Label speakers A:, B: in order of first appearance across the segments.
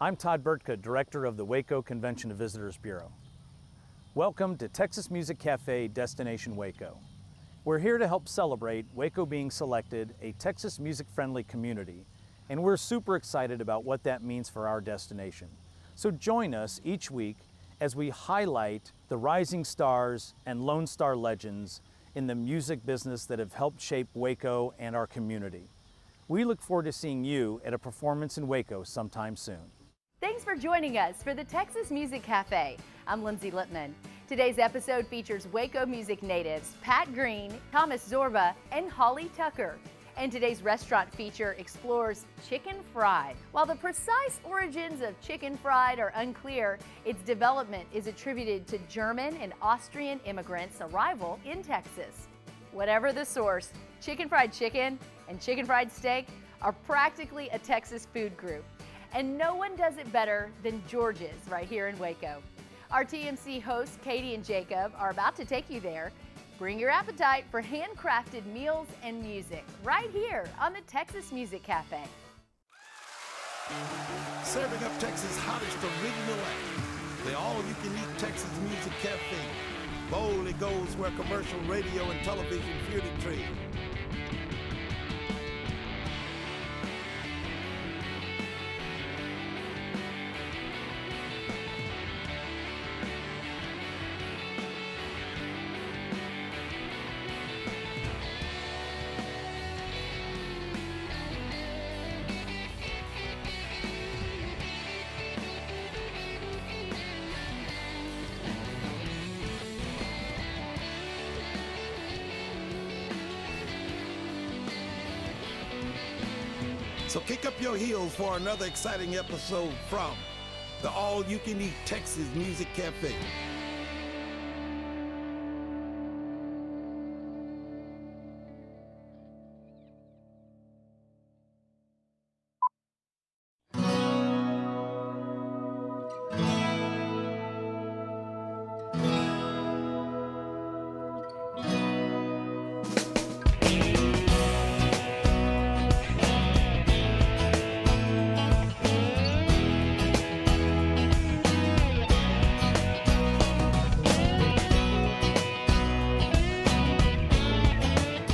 A: I'm Todd Burtka, Director of the Waco Convention and Visitors Bureau. Welcome to Texas Music Cafe Destination Waco. We're here to help celebrate Waco being selected a Texas music-friendly community, and we're super excited about what that means for our destination. So join us each week as we highlight the rising stars and Lone Star legends in the music business that have helped shape Waco and our community. We look forward to seeing you at a performance in Waco sometime soon.
B: Thanks for joining us for the Texas Music Cafe. I'm Lindsay Lippman. Today's episode features Waco music natives Pat Green, Thomas Zorba, and Holly Tucker. And today's restaurant feature explores chicken fried. While the precise origins of chicken fried are unclear, its development is attributed to German and Austrian immigrants' arrival in Texas. Whatever the source, chicken fried chicken and chicken fried steak are practically a Texas food group. And no one does it better than George's right here in Waco. Our TMC hosts, Katie and Jacob, are about to take you there. Bring your appetite for handcrafted meals and music right here on the Texas Music Cafe.
C: Serving up Texas' hottest original act, the all-you-can-eat Texas Music Cafe boldly goes where commercial radio and television fear to tread. So kick up your heels for another exciting episode from the all-you-can-eat Texas Music Cafe.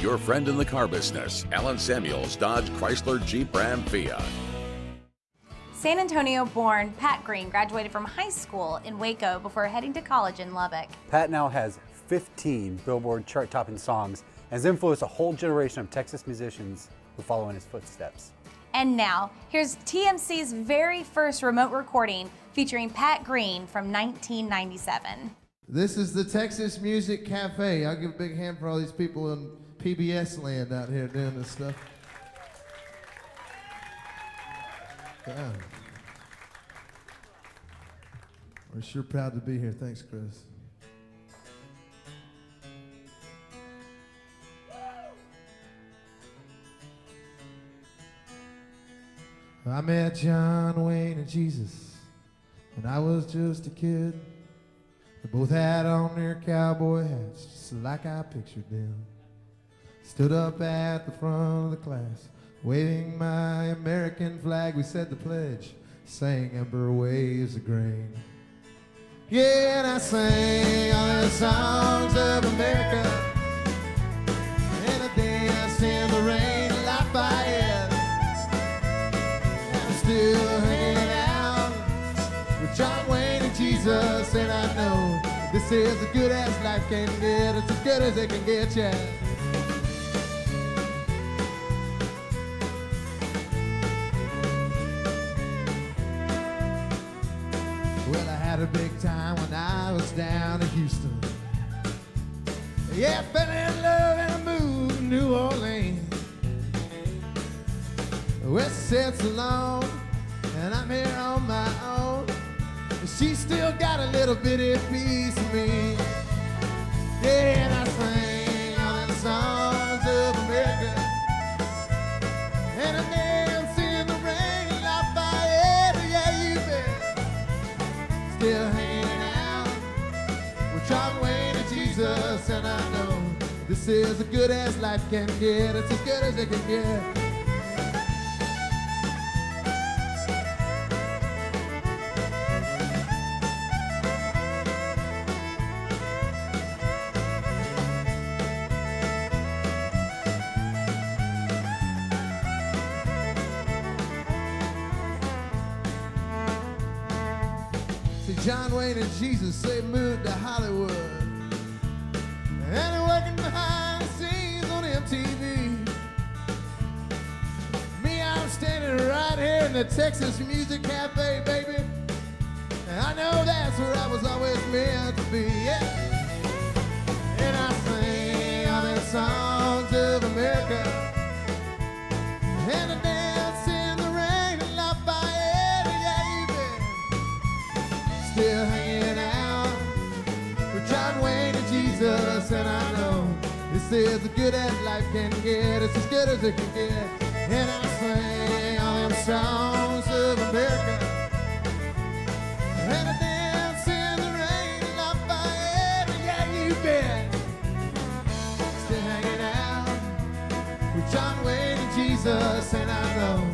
D: Your friend in the car business, Alan Samuels, Dodge Chrysler Jeep Ram Fiat.
E: San Antonio-born Pat Green graduated from high school in Waco before heading to college in Lubbock.
F: Pat now has 15 Billboard chart-topping songs and has influenced a whole generation of Texas musicians who follow in his footsteps.
E: And now, here's TMC's very first remote recording featuring Pat Green from 1997.
G: This is the Texas Music Cafe. I'll give a big hand for all these people in PBS land out here doing this stuff. Yeah. We're sure proud to be here. Thanks, Chris. I met John Wayne and Jesus when I was just a kid. They both had on their cowboy hats, just like I pictured them. Stood up at the front of the class, waving my American flag. We said the pledge, sang Ember Waves of Grain. Yeah, and I sang all the songs of America, and I danced in the rain in Lafayette. I'm still hanging out with John Wayne and Jesus, and I know this is as good as life can get. It's as good as it can get, yeah. Well, I had a big time when I was down in Houston. Yeah, I fell in love and I moved to New Orleans. Well, she said so long, and I'm here on my own. She still got a little bitty piece of me. Yeah, and I sang all the songs of America, and I danced in the rain in Lafayette. Yeah, you bet. Still hanging out with John Wayne and Jesus, and I know this is as good as life can get. It's as good as it can get. John Wayne and Jesus, they moved to Hollywood. And they're working behind the scenes on MTV. Me, I'm standing right here in the Texas Music Cafe, baby. And I know that's where I was always meant to be, yeah. And I sing all the songs of America. And I dance in the rain in Lafayette, yeah, you've been still hanging out with John Wayne and Jesus. And I know this is as good as life can get, it's as good as it can get. And I sing all them songs of America. And I dance in the rain in Lafayette, yeah, you've been still hanging out with John Wayne and Jesus. And I know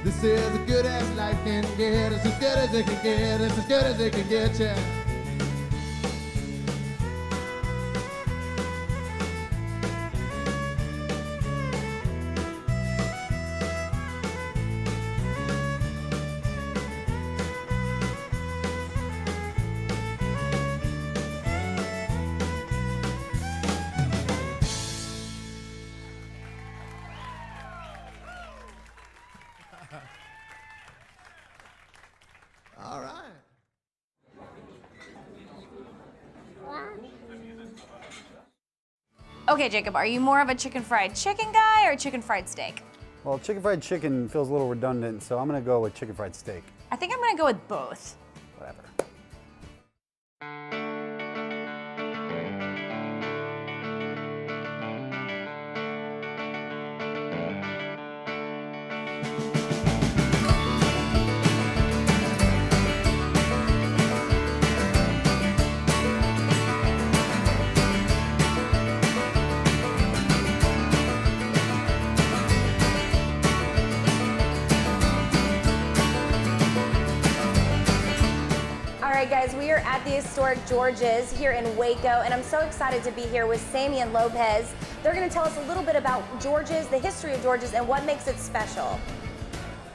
G: this is as good as life can get, it's as good as it can get, it's as good as it can get, yeah. All right.
E: Okay, Jacob, are you more of a chicken fried chicken guy or chicken fried steak?
F: Well, chicken fried chicken feels a little redundant, so I'm gonna go with chicken fried steak.
E: I think I'm gonna go with both.
F: Whatever.
E: All right, guys, we are at the historic George's here in Waco, and I'm so excited to be here with Sammy and Lopez. They're going to tell us a little bit about George's, the history of George's, and what makes it special.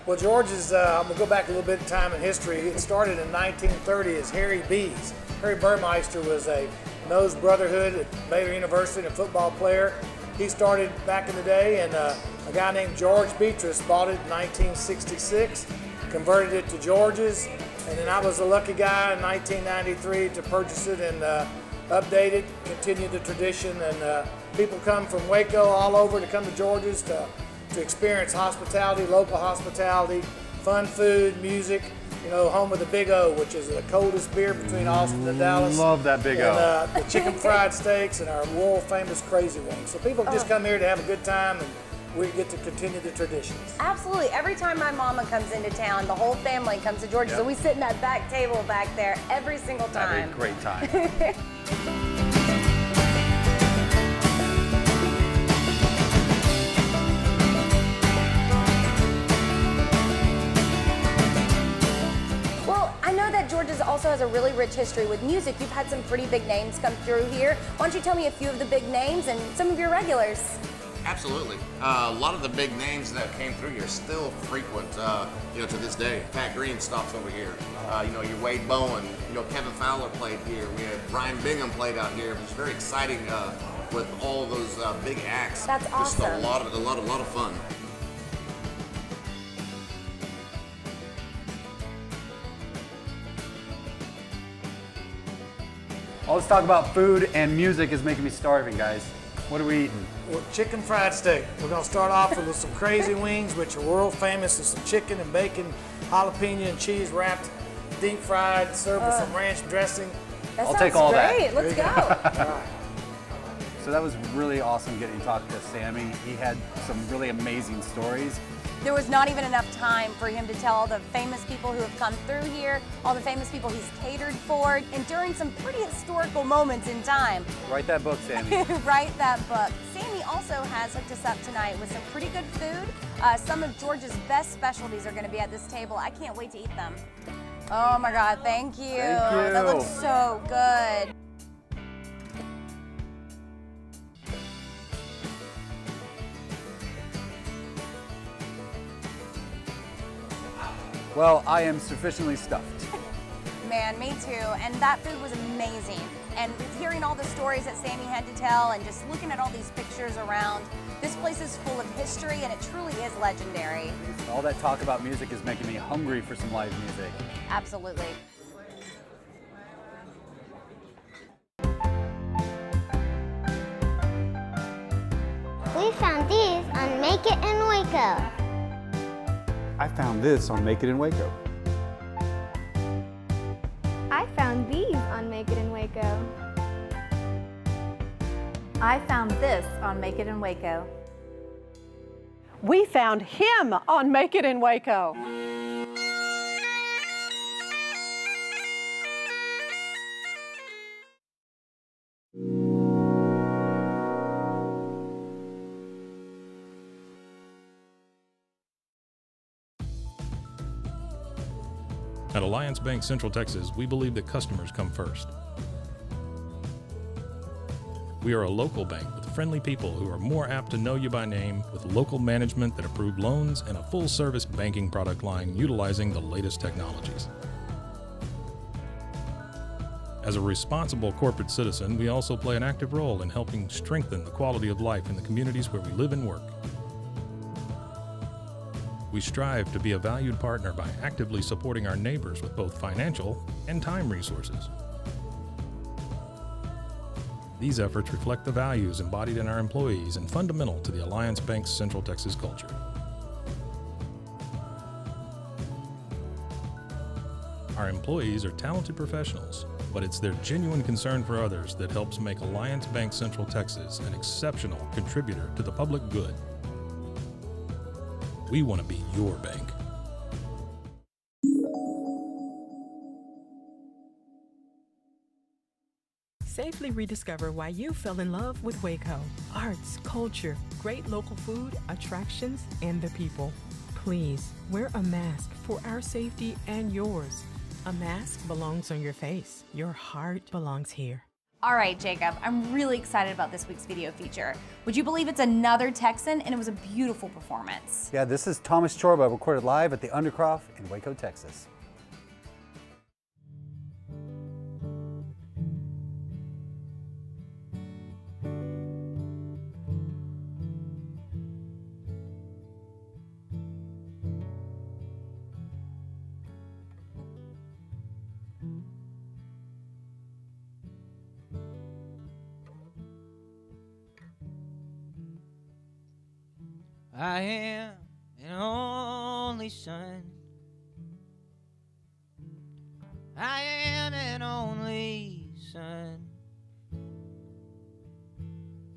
H: Well, George's, I'm going to go back a little bit in time in history. It started in 1930 as Harry B's. Harry Burmeister was a Nose Brotherhood at Baylor University and a football player. He started back in the day, and a guy named George Beatrice bought it in 1966, converted it to George's, and then I was a lucky guy in 1993 to purchase it and update it, continue the tradition, and people come from Waco all over to come to George's to experience hospitality, local hospitality, fun food, music, you know, home of the Big O, which is the coldest beer between Austin and Dallas.
F: Love that Big O.
H: And the chicken fried steaks and our world famous Crazy Wings. So people just come here to have a good time, and we get to continue the traditions.
E: Absolutely. Every time my mama comes into town, the whole family comes to George's, so we sit in that back table back there every single time.
F: That'd be a great time.
E: Well, I know that George's also has a really rich history with music. You've had some pretty big names come through here. Why don't you tell me a few of the big names and some of your regulars?
I: Absolutely. A lot of the big names that came through here still frequent, you know, to this day. Pat Green stops over here. You know, your Wade Bowen, you know, Kevin Fowler played here. We had Brian Bingham played out here. It was very exciting with all of those big acts.
E: That's awesome.
I: Just a lot of fun.
F: All this talk about food and music is making me starving, guys. What are we eating?
H: Well, chicken fried steak. We're going to start off with some Crazy Wings, which are world famous. It's some chicken and bacon, jalapeno and cheese wrapped, deep fried, served with some ranch dressing.
F: I'll take all
E: great.
F: that.
E: Let's go.
H: All right.
F: So that was really awesome getting to talk to Sammy. He had some really amazing stories.
E: There was not even enough time for him to tell all the famous people who have come through here, all the famous people he's catered for, and during some pretty historical moments in time.
F: Write that book, Sammy.
E: Write that book. Sammy also has hooked us up tonight with some pretty good food. Some of George's best specialties are going to be at this table. I can't wait to eat them. Oh my God, thank you.
F: Thank you.
E: That looks so good.
F: Well, I am sufficiently stuffed.
E: man, me too. And that food was amazing. And hearing all the stories that Sammy had to tell and just looking at all these pictures around, this place is full of history and it truly is legendary.
F: All that talk about music is making me hungry for some live music.
E: Absolutely.
J: We found these on Make It in Waco.
F: I found this on Make It in Waco.
J: I found these on Make It in Waco.
B: I found this on Make It in Waco.
K: We found him on Make It in Waco.
L: At Alliance Bank Central Texas, we believe that customers come first. We are a local bank with friendly people who are more apt to know you by name, with local management that approve loans and a full-service banking product line utilizing the latest technologies. As a responsible corporate citizen, we also play an active role in helping strengthen the quality of life in the communities where we live and work. We strive to be a valued partner by actively supporting our neighbors with both financial and time resources. These efforts reflect the values embodied in our employees and fundamental to the Alliance Bank's Central Texas culture. Our employees are talented professionals, but it's their genuine concern for others that helps make Alliance Bank Central Texas an exceptional contributor to the public good. We want to be your bank.
M: Safely rediscover why you fell in love with Waco. Arts, culture, great local food, attractions, and the people. Please wear a mask for our safety and yours. A mask belongs on your face. Your heart belongs here.
E: All right, Jacob, I'm really excited about this week's video feature. Would you believe it's another Texan, and it was a beautiful performance.
F: Yeah, this is Thomas Chorba, recorded live at the Undercroft in Waco, Texas.
N: I am an only son. I am an only son,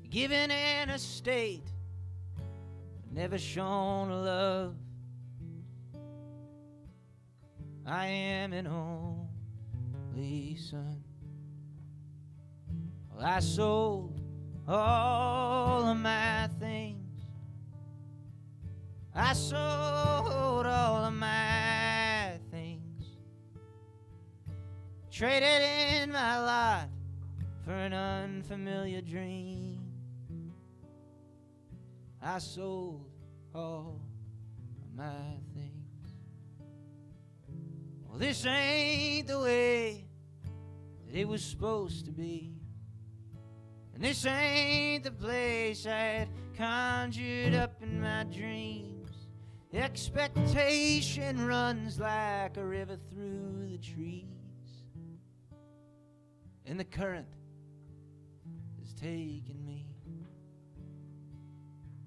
N: given in a state never shown love. I am an only son. Well, I sold all of my things. I sold all of my things, traded in my lot for an unfamiliar dream. I sold all of my things. Well, this ain't the way that it was supposed to be, and this ain't the place I had conjured up in my dreams. Expectation runs like a river through the trees, and the current is taking me.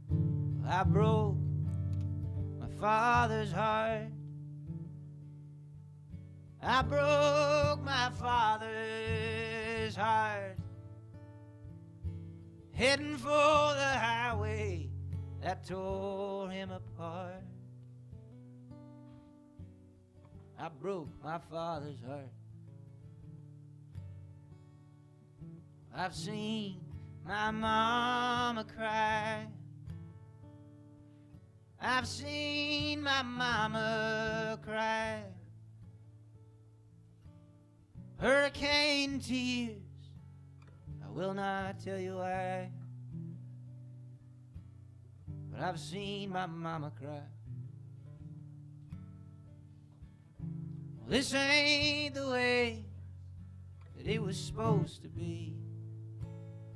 N: Well, I broke my father's heart. I broke my father's heart, heading for the highway that tore him apart. I broke my father's heart. I've seen my mama cry. I've seen my mama cry. Hurricane tears, I will not tell you why, but I've seen my mama cry. This ain't the way that it was supposed to be.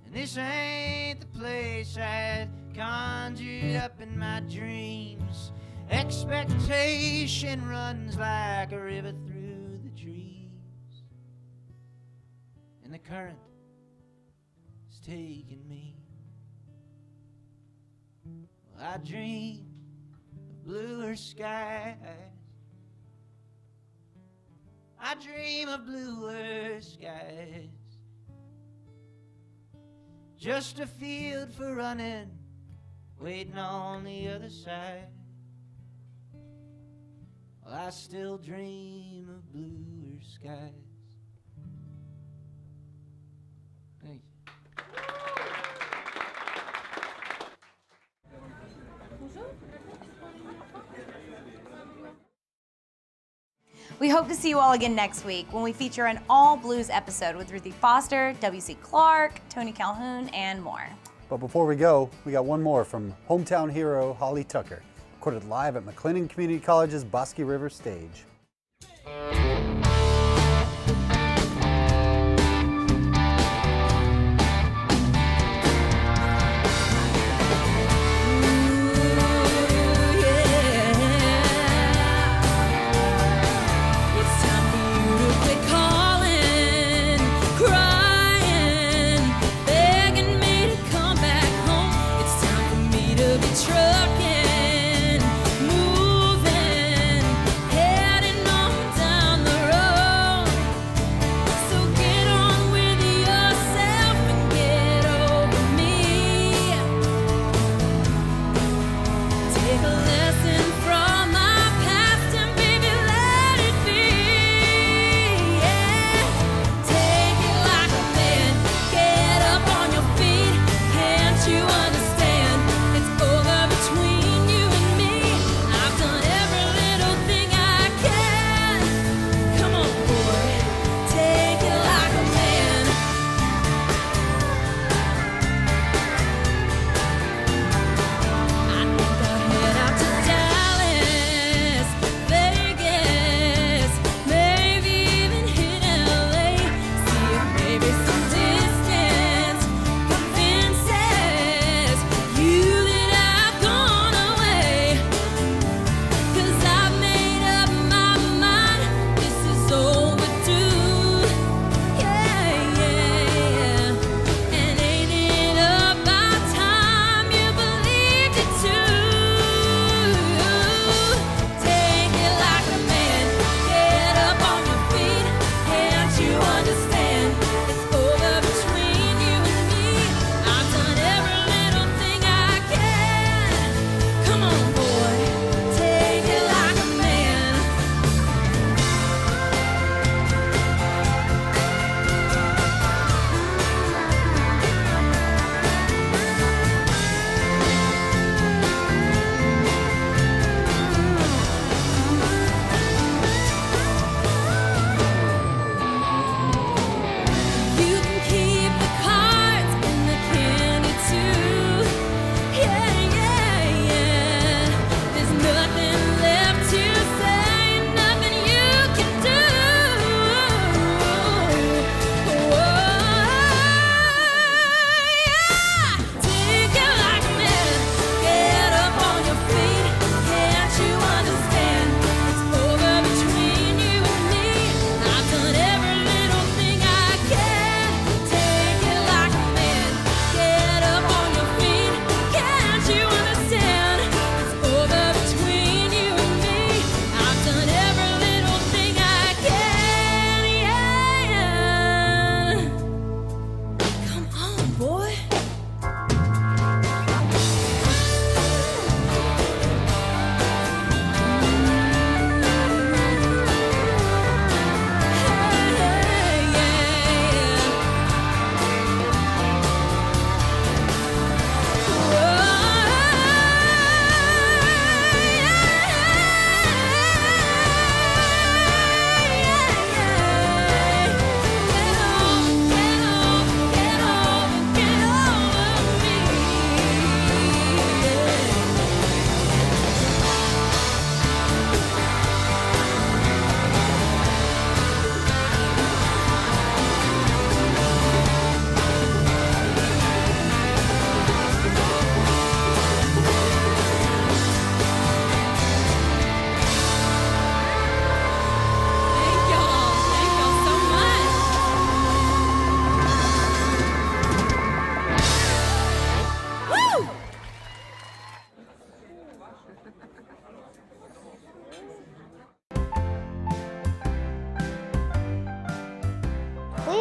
N: And this ain't the place I had conjured up in my dreams. Expectation runs like a river through the trees, and the current is taking me. Well, I dream of bluer skies. I dream of bluer skies. Just a field for running, waiting on the other side. Well, I still dream of bluer skies. Thank you.
E: We hope to see you all again next week when we feature an all blues episode with Ruthie Foster, W.C. Clark, Tony Calhoun, and more.
F: But before we go, we got one more from hometown hero Holly Tucker, recorded live at McLennan Community College's Bosque River stage.
O: Trucking, moving, heading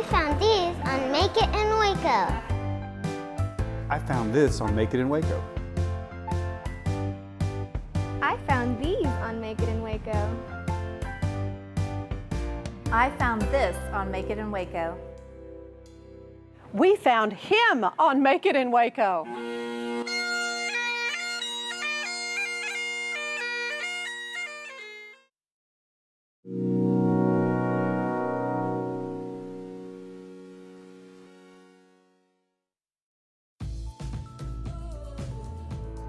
J: We found these on Make It in Waco.
F: I found this on Make It in Waco.
O: I found these on Make It in Waco.
B: I found this on Make It in Waco.
K: We found him on Make It in Waco.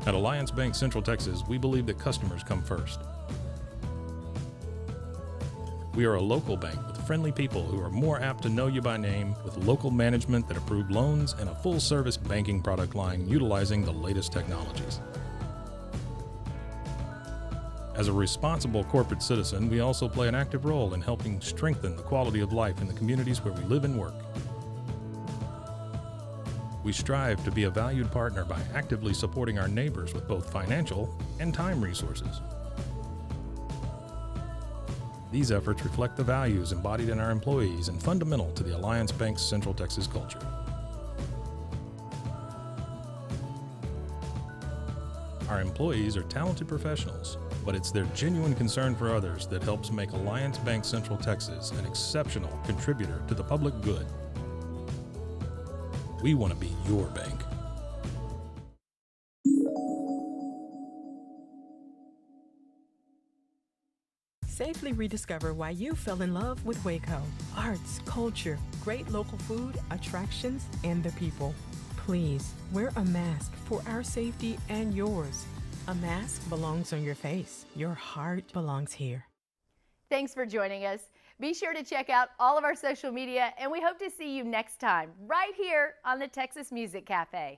L: At Alliance Bank Central Texas, we believe that customers come first. We are a local bank with friendly people who are more apt to know you by name, with local management that approve loans and a full-service banking product line utilizing the latest technologies. As a responsible corporate citizen, we also play an active role in helping strengthen the quality of life in the communities where we live and work. We strive to be a valued partner by actively supporting our neighbors with both financial and time resources. These efforts reflect the values embodied in our employees and fundamental to the Alliance Bank's Central Texas culture. Our employees are talented professionals, but it's their genuine concern for others that helps make Alliance Bank Central Texas an exceptional contributor to the public good. We want to be your bank.
M: Safely rediscover why you fell in love with Waco. Arts, culture, great local food, attractions, and the people. Please wear a mask for our safety and yours. A mask belongs on your face. Your heart belongs here.
B: Thanks for joining us. Be sure to check out all of our social media, and we hope to see you next time right here on the Texas Music Cafe.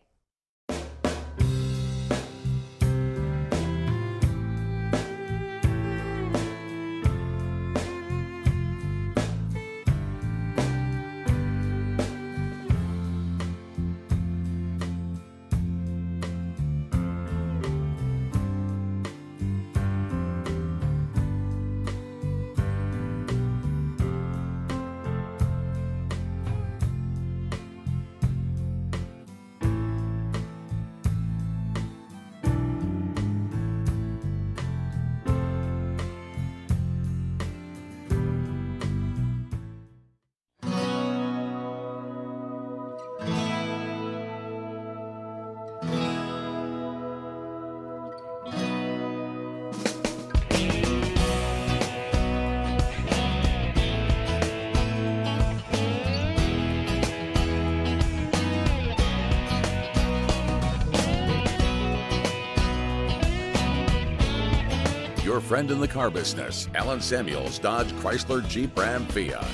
D: Your friend in the car business, Alan Samuels, Dodge, Chrysler, Jeep, Ram, Fiat.